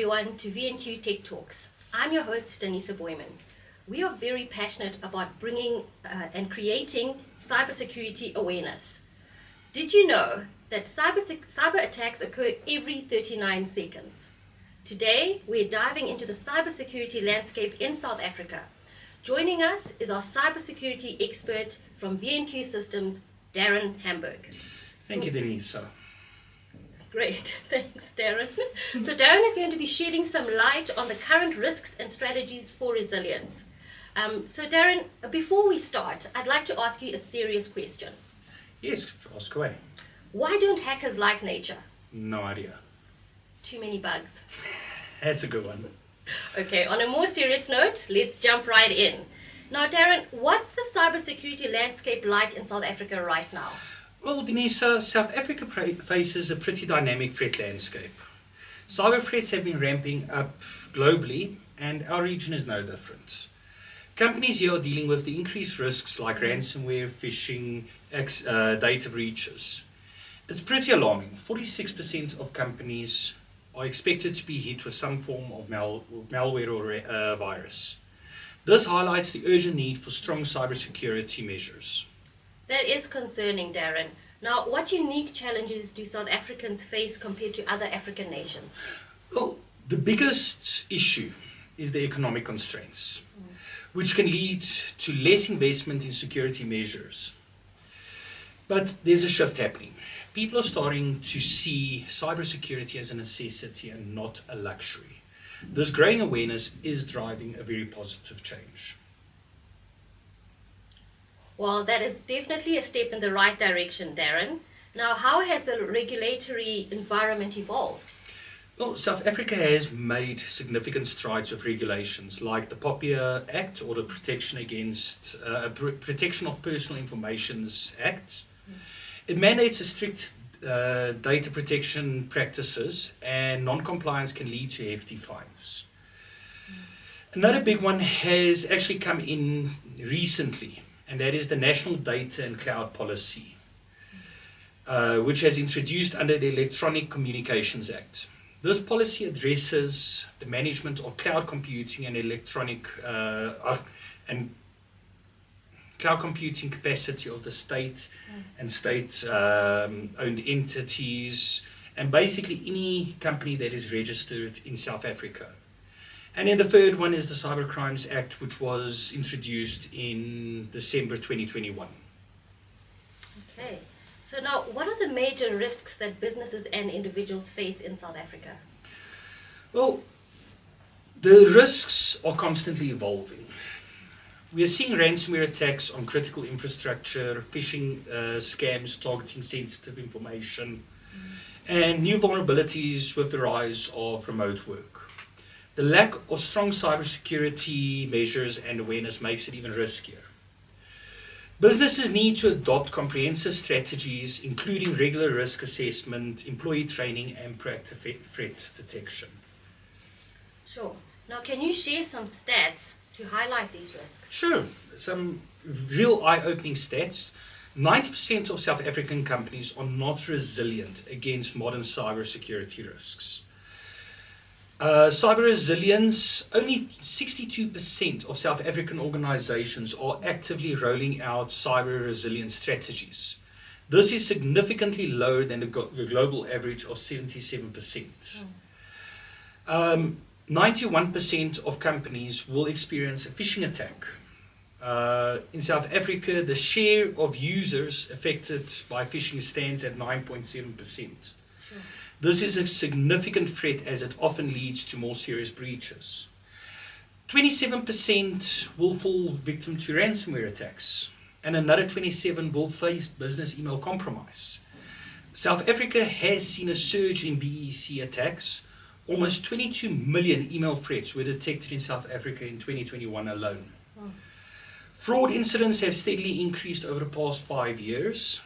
everyone to VNQ Tech Talks. I'm your host, Danisa Boyman. We are very passionate about bringing and creating cybersecurity awareness. Did you know that cyber attacks occur every 39 seconds? Today, we're diving into the cybersecurity landscape in South Africa. Joining us is our cybersecurity expert from VNQ Systems, Darren Hamburg. Thank you, Danisa. Great, thanks Darren. So Darren is going to be shedding some light on the current risks and strategies for resilience. So Darren, before we start, I'd like to ask you a serious question. Yes, ask away. Why don't hackers like nature? No idea. Too many bugs. That's a good one. Okay, on a more serious note, let's jump right in. Now Darren, what's the cybersecurity landscape like in South Africa right now? Well, Danisa, South Africa faces a pretty dynamic threat landscape. Cyber threats have been ramping up globally, and our region is no different. Companies here are dealing with the increased risks like ransomware, phishing, data breaches. It's pretty alarming. 46% of companies are expected to be hit with some form of malware or virus. This highlights the urgent need for strong cybersecurity measures. That is concerning, Darren. Now, what unique challenges do South Africans face compared to other African nations? Well, the biggest issue is the economic constraints, which can lead to less investment in security measures. But there's a shift happening. People are starting to see cybersecurity as a necessity and not a luxury. This growing awareness is driving a very positive change. Well, that is definitely a step in the right direction, Darren. Now, how has the regulatory environment evolved? Well, South Africa has made significant strides with regulations like the POPIA Act or the Protection of Personal Information Act. It mandates a strict data protection practices, and non-compliance can lead to hefty fines. Another big one has actually come in recently, and that is the National Data and Cloud Policy, which has introduced under the Electronic Communications Act. This policy addresses the management of cloud computing and cloud computing capacity of the state and state-owned entities, and basically any company that is registered in South Africa. And then the third one is the Cybercrimes Act, which was introduced in December 2021. Okay. So now, what are the major risks that businesses and individuals face in South Africa? Well, the risks are constantly evolving. We are seeing ransomware attacks on critical infrastructure, phishing scams targeting sensitive information, and new vulnerabilities with the rise of remote work. The lack of strong cybersecurity measures and awareness makes it even riskier. Businesses need to adopt comprehensive strategies, including regular risk assessment, employee training, and proactive threat detection. Sure. Now, can you share some stats to highlight these risks? Sure. Some real eye-opening stats. 90% of South African companies are not resilient against modern cybersecurity risks. Cyber resilience, only 62% of South African organizations are actively rolling out cyber resilience strategies. This is significantly lower than the global average of 77%. 91% of companies will experience a phishing attack. In South Africa, the share of users affected by phishing stands at 9.7%. This is a significant threat as it often leads to more serious breaches. 27% will fall victim to ransomware attacks, and another 27% will face business email compromise. South Africa has seen a surge in BEC attacks. Almost 22 million email threats were detected in South Africa in 2021 alone. Fraud incidents have steadily increased over the past 5 years.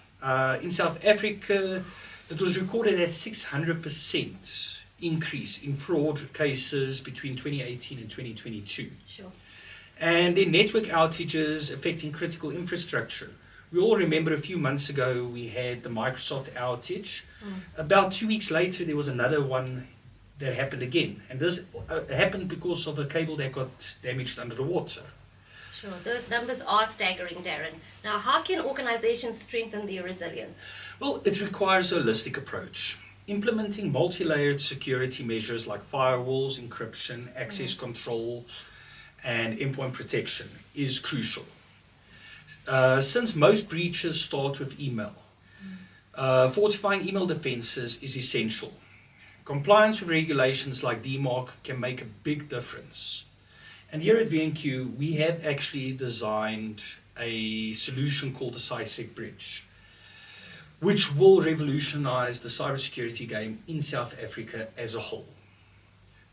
In South Africa, it was recorded at 600% increase in fraud cases between 2018 and 2022. Sure. And then network outages affecting critical infrastructure. We all remember a few months ago we had the Microsoft outage. About 2 weeks later there was another one that happened again. And this happened because of a cable that got damaged under the water. Sure, those numbers are staggering, Darren. Now, how can organizations strengthen their resilience? Well, it requires a holistic approach. Implementing multi-layered security measures like firewalls, encryption, access control, and endpoint protection is crucial. Since most breaches start with email, fortifying email defenses is essential. Compliance with regulations like DMARC can make a big difference. And here at VNQ, we have actually designed a solution called the CySec Bridge, which will revolutionize the cybersecurity game in South Africa as a whole.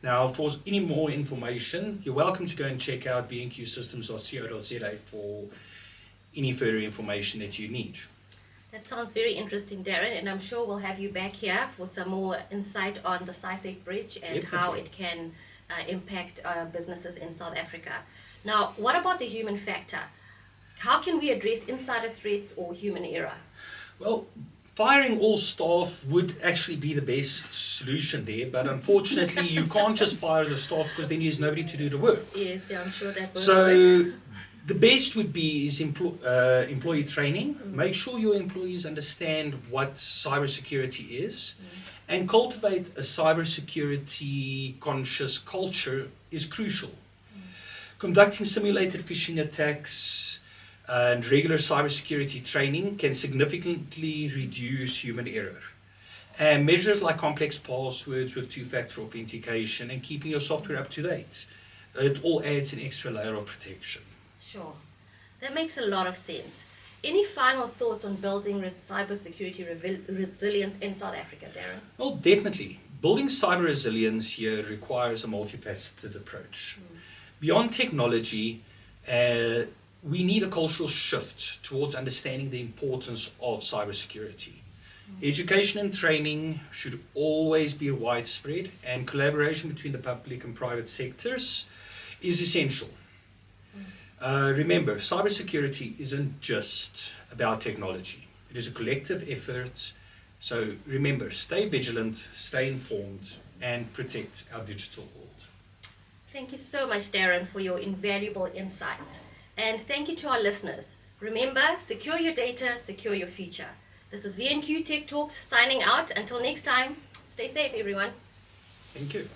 Now, for any more information, you're welcome to go and check out vnqsystems.co.za for any further information that you need. That sounds very interesting, Darren, and I'm sure we'll have you back here for some more insight on the CySec Bridge and how it can impact businesses in South Africa. Now, what about the human factor? How can we address insider threats or human error? Well, firing all staff would actually be the best solution there, but unfortunately you can't just fire the staff because then there's nobody to do the work. Yes, yeah, I'm sure that will work. The best would be is employee training. Make sure your employees understand what cybersecurity is, and cultivate a cybersecurity conscious culture is crucial. Conducting simulated phishing attacks and regular cybersecurity training can significantly reduce human error. And measures like complex passwords with two-factor authentication and keeping your software up to date, it all adds an extra layer of protection. Sure. That makes a lot of sense. Any final thoughts on building cybersecurity resilience in South Africa, Darren? Well, definitely. Building cyber resilience here requires a multifaceted approach. Beyond technology, we need a cultural shift towards understanding the importance of cybersecurity. Education and training should always be widespread, and collaboration between the public and private sectors is essential. Remember, cybersecurity isn't just about technology. It is a collective effort. So remember, stay vigilant, stay informed, and protect our digital world. Thank you so much, Darren, for your invaluable insights. And thank you to our listeners. Remember, secure your data, secure your future. This is VNQ Tech Talks signing out. Until next time, stay safe, everyone. Thank you.